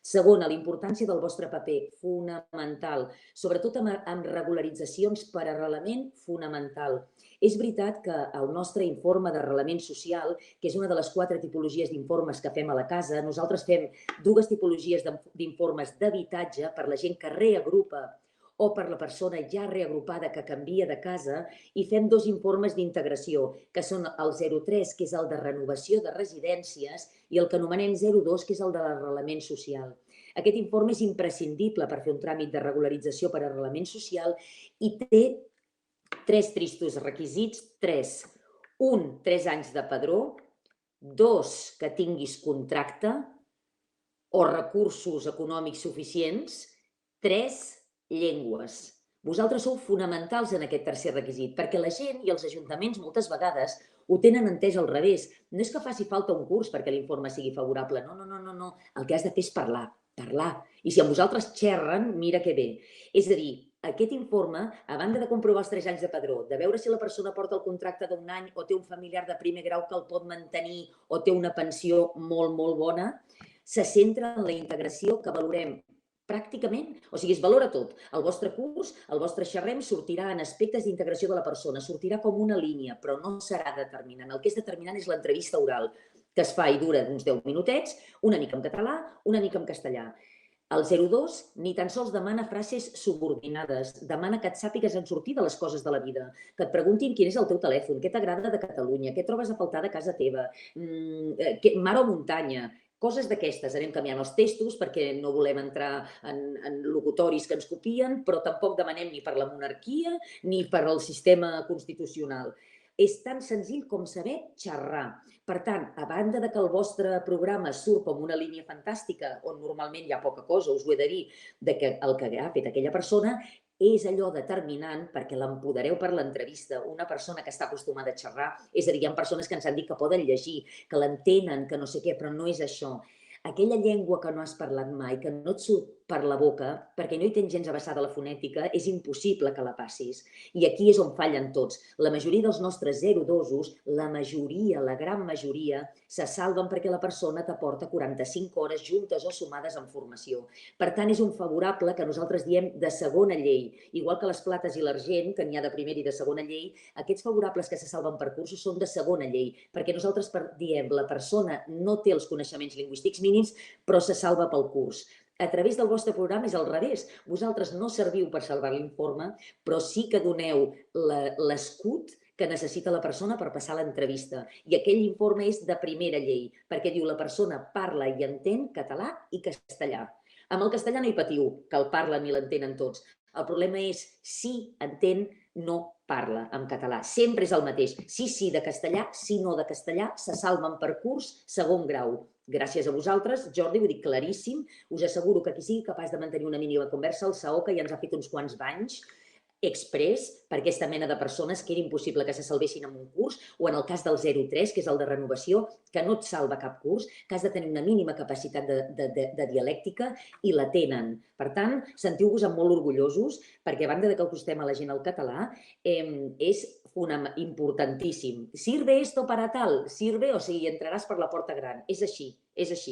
Segona, la importància del vostre paper, fonamental. Sobretot amb regularitzacions per arrelament, fonamental. És veritat que el nostre informe d'arrelament social, que és una de les 4 tipologies d'informes que fem a la casa, nosaltres fem 2 tipologies d'informes d'habitatge per la gent que reagrupa o per la persona ja reagrupada que canvia de casa, i fem 2 informes d'integració, que són el 03, que és el de renovació de residències, i el que anomenem 02, que és el de l'arrelament social. Aquest informe és imprescindible per fer un tràmit de regularització per arrelament social i té 3 tristos requisits. 3. 1, 3 anys de padró. 2, que tinguis contracte o recursos econòmics suficients. 3, llengües. Vosaltres sou fonamentals en aquest tercer requisit, perquè la gent i els ajuntaments moltes vegades ho tenen entès al revés. No és que faci falta un curs perquè l'informe sigui favorable, no. El que has de fer és parlar. I si amb vosaltres xerren, mira que bé. És a dir, aquest informe, a banda de comprovar els 3 anys de padró, de veure si la persona porta el contracte d'1 any o té un familiar de primer grau que el pot mantenir o té una pensió molt bona, se centra en la integració que valorem pràcticament, o sigui, es valora tot. El vostre curs, el vostre xerrem sortirà en aspectes d'integració de la persona, sortirà com una línia, però no serà determinant. El que és determinant és l'entrevista oral, que es fa i dura uns 10 minutets, una mica en català, una mica en castellà. El 02 ni tan sols demana frases subordinades, demana que et sàpigues en sortir de les coses de la vida, que et preguntin quin és el teu telèfon, què t'agrada de Catalunya, què trobes a faltar de casa teva, mar o muntanya, coses d'aquestes. Anem canviant els textos perquè no volem entrar en locutoris que ens copien, però tampoc demanem ni per la monarquia ni per al sistema constitucional. És tan senzill com saber xerrar. Per tant, a banda de que el vostre programa surt com una línia fantàstica, on normalment hi ha poca cosa, us ho he de dir, de que el que ha fet aquella persona és allò determinant perquè l'empodereu per l'entrevista. Una persona que està acostumada a xerrar, és a dir, hi ha persones que ens han dit que poden llegir, que l'entenen, que no sé què, però no és això. Aquella llengua que no has parlat mai, que no et surt per la boca, perquè no hi tens gens avesada a la fonètica, és impossible que la passis. I aquí és on fallen tots. La majoria dels nostres 02-os, la majoria, la gran majoria, se salven perquè la persona t'aporta 45 hores juntes o sumades en formació. Per tant, és un favorable que nosaltres diem de segona llei. Igual que les plates i l'argent, que n'hi ha de primera i de segona llei, aquests favorables que se salven per cursos són de segona llei, perquè nosaltres diem la persona no té els coneixements lingüístics mínims, però se salva pel curs. A través del vostre programa és al revés. Vosaltres no serviu per salvar l'informe, però sí que doneu l'escut que necessita la persona per passar l'entrevista. I aquell informe és de primera llei, perquè diu la persona parla i entén català i castellà. Amb el castellà no hi patiu, que el parlen i l'entenen tots. El problema és si entén, no parla en català. Sempre és el mateix. Sí de castellà, sí no de castellà, se salven per curs segon grau. Gràcies a vosaltres, Jordi, ho dic claríssim, us asseguro que qui sigui capaç de mantenir una mínima conversa, el Saó, que ja ens ha fet uns quants banys, express per aquesta mena de persones que era impossible que se salvessin en un curs, o en el cas del 03, que és el de renovació, que no et salva cap curs, que has de tenir una mínima capacitat de dialèctica i la tenen. Per tant, sentiu-vos molt orgullosos, perquè a banda de que acostem a la gent al català, és importantíssim. Sirve esto para tal? Sirve, o sigui, entraràs per la porta gran. És així, és així.